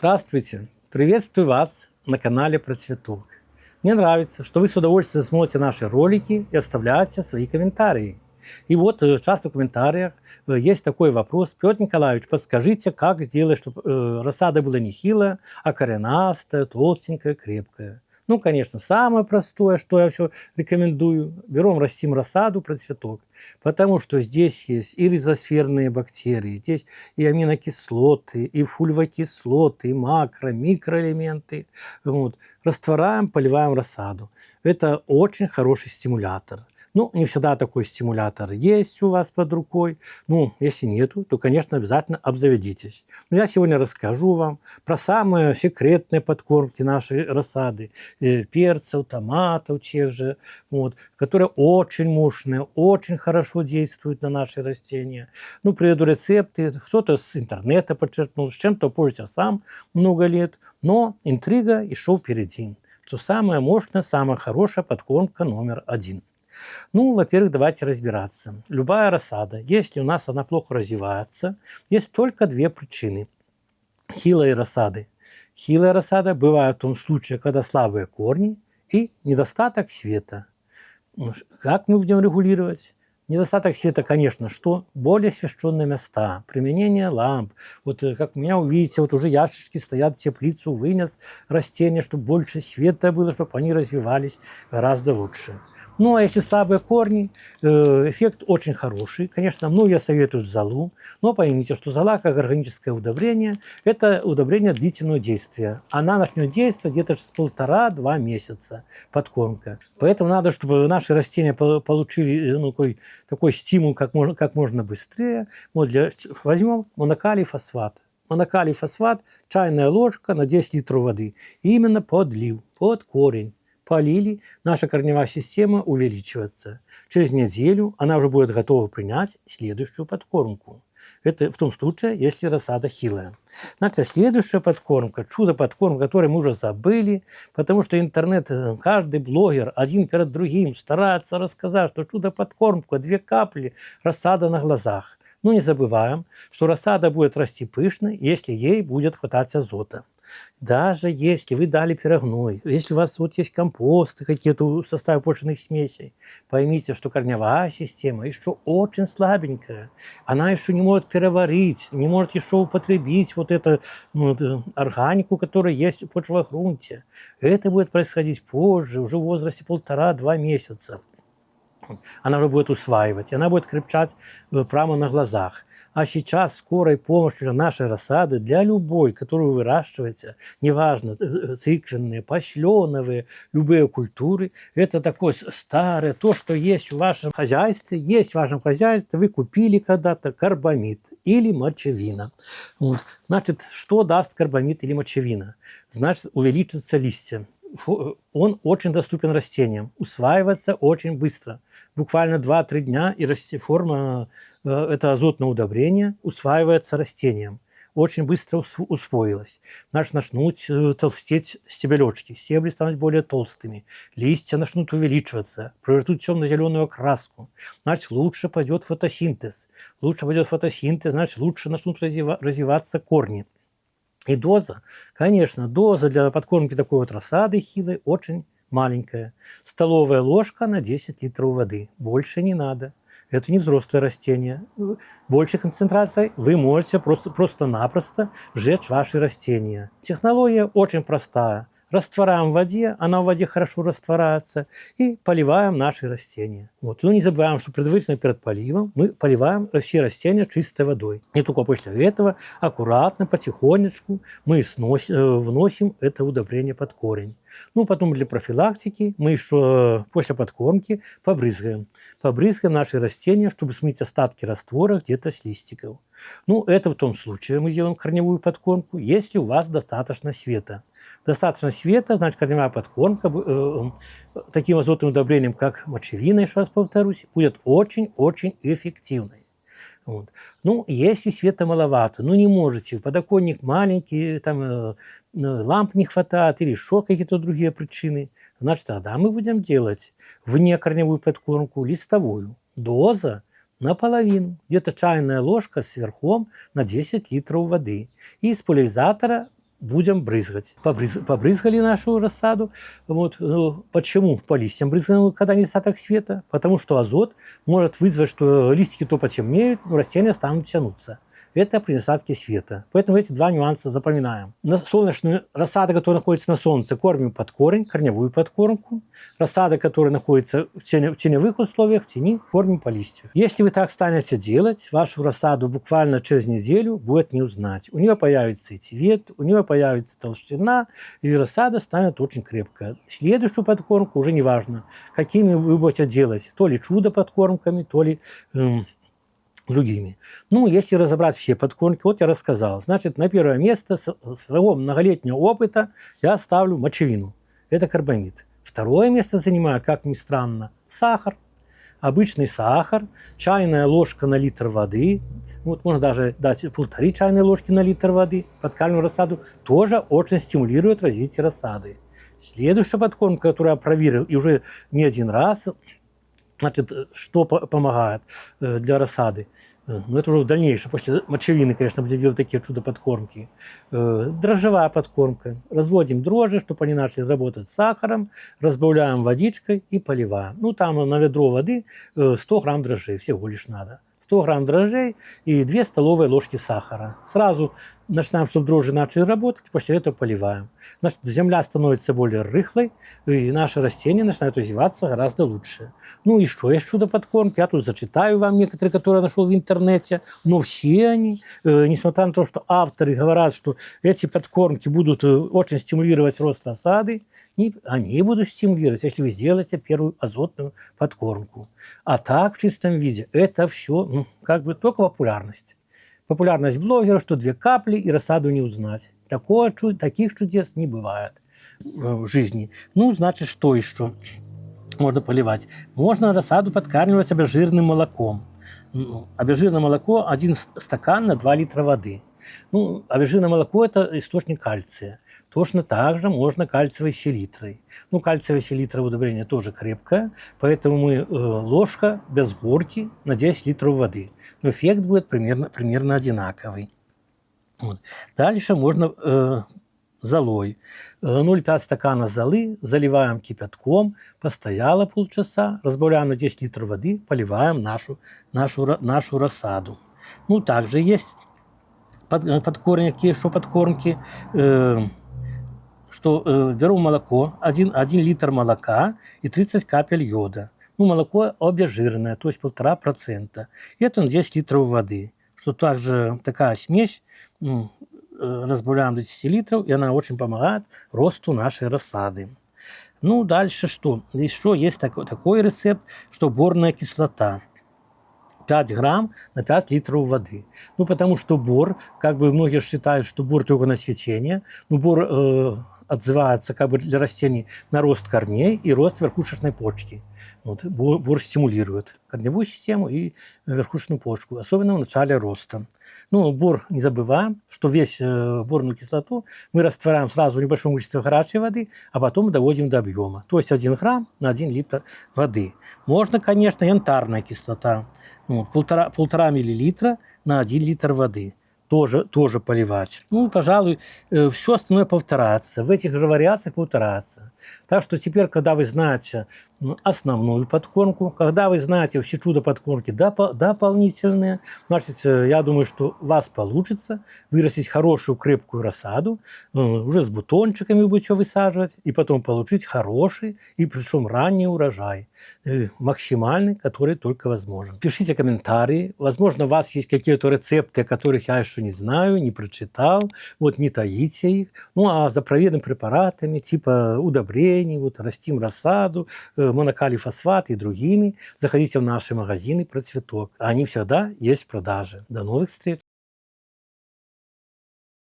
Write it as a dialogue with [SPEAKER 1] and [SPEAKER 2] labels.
[SPEAKER 1] Здравствуйте! Приветствую вас на канале Процветок. Мне нравится, что вы с удовольствием смотрите наши ролики и оставляете свои комментарии. И вот часто в комментариях есть такой вопрос: Петр Николаевич, подскажите, как сделать, чтобы рассада была не хилая, а коренастая, толстенькая, крепкая. Ну, конечно, самое простое, что я все рекомендую: берем, растим рассаду Процветок, потому что здесь есть и ризосферные бактерии, здесь и аминокислоты, и фульвокислоты, и макро, микроэлементы. Вот. Растворяем, поливаем рассаду. Это очень хороший стимулятор. Ну, не всегда такой стимулятор есть у вас под рукой. Ну, если нету, то, конечно, обязательно обзаведитесь. Но я сегодня расскажу вам про самые секретные подкормки нашей рассады. Перцев, томатов тех же, вот, которые очень мощные, очень хорошо действуют на наши растения. Ну, приведу рецепты. Кто-то с интернета подчеркнул, с чем-то пользуюсь я сам много лет. Но интрига еще впереди. Что самая мощная, самая хорошая подкормка номер один. Ну, во-первых, давайте разбираться. Любая рассада, если у нас она плохо развивается, есть только две причины хилой рассады. Хилая рассада бывает в том случае, когда слабые корни и недостаток света. Как мы будем регулировать? Недостаток света, конечно, что? Более освещенные места, применение ламп. Вот как у меня увидите, вот уже ящички стоят в теплицу, вынес растения, чтобы больше света было, чтобы они развивались гораздо лучше. Ну, а если слабые корни, эффект очень хороший. Конечно, многие советуют золу, но поймите, что зола, как органическое удобрение, это удобрение длительного действия. Она начнет действовать где-то с 1,5-2 месяца, подкормка. Поэтому надо, чтобы наши растения получили такой стимул как можно быстрее. Вот возьмем монокалий фосфат. Монокалий фосфат, чайная ложка на 10 литров воды. И именно подлил, под корень. Полили, наша корневая система увеличивается. Через неделю она уже будет готова принять следующую подкормку. Это в том случае, если рассада хилая. Значит, следующая подкормка, чудо-подкормка, которую мы уже забыли, потому что интернет, каждый блогер один перед другим старается рассказать, что чудо-подкормка, 2 капли, рассада на глазах. Но не забываем, что рассада будет расти пышно, если ей будет хватать азота. Даже если вы дали перегной, если у вас вот есть компосты, какие-то составы почвенных смесей, поймите, что корневая система еще очень слабенькая. Она еще не может переварить, не может еще употребить вот эту органику, которая есть в почвовом грунте. Это будет происходить позже, уже в возрасте 1,5-2 месяца. Она уже будет усваивать, и она будет крепчать прямо на глазах. А сейчас скорой помощью нашей рассады для любой, которую вы выращиваете, неважно, циквенные, пошленовые, любые культуры, это такое старое, то, что есть в вашем хозяйстве, вы купили когда-то карбамид или мочевина. Вот. Значит, что даст карбамид или мочевина? Значит, увеличатся листья. Он очень доступен растениям, усваивается очень быстро. Буквально 2-3 дня, и форма, это азотное удобрение, усваивается растением. Очень быстро усвоилось. Значит, начнут толстеть стебелечки, стебли станут более толстыми, листья начнут увеличиваться, приобретут темно-зеленую окраску. Значит, лучше пойдет фотосинтез. Значит, лучше начнут развиваться корни. И доза, конечно, доза для подкормки такой вот рассады хилой очень маленькая. Столовая ложка на 10 литров воды. Больше не надо. Это не взрослое растение. Большей концентрацией вы можете просто-напросто сжечь ваши растения. Технология очень простая. Растворяем в воде, она в воде хорошо растворяется, и поливаем наши растения. Вот. Но не забываем, что предварительно перед поливом мы поливаем все растения чистой водой. И только после этого аккуратно, потихонечку мы вносим это удобрение под корень. Ну, потом для профилактики мы еще после подкормки побрызгаем. Побрызгаем наши растения, чтобы смыть остатки раствора где-то с листиков. Ну, это в том случае мы делаем корневую подкормку, если у вас достаточно света. Достаточно света, значит, корневая подкормка таким азотным удобрением, как мочевина, еще раз повторюсь, будет очень-очень эффективной. Вот. Ну, если света маловато, не можете, подоконник маленький, там ламп не хватает или еще какие-то другие причины, значит, тогда мы будем делать внекорневую подкормку листовую. Доза наполовину, где-то чайная ложка сверху на 10 литров воды. И из пульверизатора будем брызгать. Побрызгали нашу рассаду. Вот. Почему по листьям брызгаем, когда недостаток света? Потому что азот может вызвать, что листики то потемнеют, но растения станут тянуться. Это при недостатке света. Поэтому эти два нюанса запоминаем. Солнечную рассаду, которая находится на солнце, кормим под корень, корневую подкормку. Рассаду, которая находится в теневых условиях, в тени, кормим по листьям. Если вы так станете делать, вашу рассаду буквально через неделю будет не узнать. У нее появится и цвет, у нее появится толщина, и рассада станет очень крепкая. Следующую подкормку уже не важно, какими вы будете делать. То ли чудо-подкормками, то ли другими. Ну, если разобрать все подкормки, вот я рассказал. Значит, на первое место своего многолетнего опыта я ставлю мочевину. Это карбамид. Второе место занимает, как ни странно, сахар. Обычный сахар, чайная ложка на литр воды. Вот можно даже дать 1,5 чайной ложки на литр воды. Подкармливаем рассаду. Тоже очень стимулирует развитие рассады. Следующая подкормка, которую я проверил и уже не один раз, значит, что помогает для рассады? Ну, это уже в дальнейшем, после мочевины, конечно, будем делать такие чудо-подкормки. Дрожжевая подкормка. Разводим дрожжи, чтобы они начали работать с сахаром, разбавляем водичкой и поливаем. Ну, там на ведро воды 100 грамм дрожжей, всего лишь надо. 100 грамм дрожжей и 2 столовые ложки сахара. Сразу начинаем, чтобы дрожжи начали работать, после этого поливаем. Значит, земля становится более рыхлой, и наши растения начинают развиваться гораздо лучше. Ну и что, есть чудо-подкормки, я тут зачитаю вам некоторые, которые я нашел в интернете, но все они, несмотря на то, что авторы говорят, что эти подкормки будут очень стимулировать рост рассады, они будут стимулировать, если вы сделаете первую азотную подкормку. А так, в чистом виде, это все как бы только популярность. Популярность блогера, что 2 капли и рассаду не узнать. Таких чудес не бывает в жизни. Ну, значит, что еще можно поливать? Можно рассаду подкармливать обезжиренным молоком. Обезжиренное молоко 1 стакан на 2 литра воды. Ну, обезжиренное молоко – это источник кальция. Точно так же можно кальциевой селитрой. Ну, кальциевая селитра удобрение тоже крепкое, поэтому мы ложка без горки на 10 литров воды. Но эффект будет примерно одинаковый. Вот. Дальше можно золой. 0,5 стакана золы заливаем кипятком, постояло полчаса, разбавляем на 10 литров воды, поливаем нашу рассаду. Ну, также есть подкормки, что подкормки, что беру молоко, 1 литр молока и 30 капель йода. Ну, молоко обезжиренное, то есть 1,5%. И это на 10 литров воды. Что также такая смесь разбавляем до 10 литров, и она очень помогает росту нашей рассады. Ну, дальше что? Еще есть такой рецепт, что борная кислота. 5 грамм на 5 литров воды. Ну, потому что бор, как бы многие считают, что бор только на цветение, но бор отзывается как бы для растений на рост корней и рост верхушечной почки. Вот, бор стимулирует корневую систему и верхушечную почку, особенно в начале роста. Ну, бор, не забываем, что весь борную кислоту мы растворяем сразу в небольшом количестве горячей воды, а потом доводим до объема. То есть 1 грамм на 1 литр воды. Можно, конечно, янтарная кислота. 1,5 миллилитра на 1 литр воды. Тоже поливать. Ну, пожалуй, все остальное повторяется. В этих же вариациях повторяется. Так что теперь, когда вы знаете основную подкормку, когда вы знаете все чудо-подкормки дополнительные, значит, я думаю, что у вас получится вырастить хорошую крепкую рассаду, уже с бутончиками вы будете высаживать, и потом получить хороший, и причем ранний урожай, максимальный, который только возможен. Пишите комментарии. Возможно, у вас есть какие-то рецепты, о которых я еще не знаю, не прочитал. Вот не таите их. Ну, а за проверенными препаратами, типа удобрений, вот растим рассаду, монокалий фосфат и другими, заходите в наши магазины «Процветок». Они всегда есть в продаже. До новых встреч!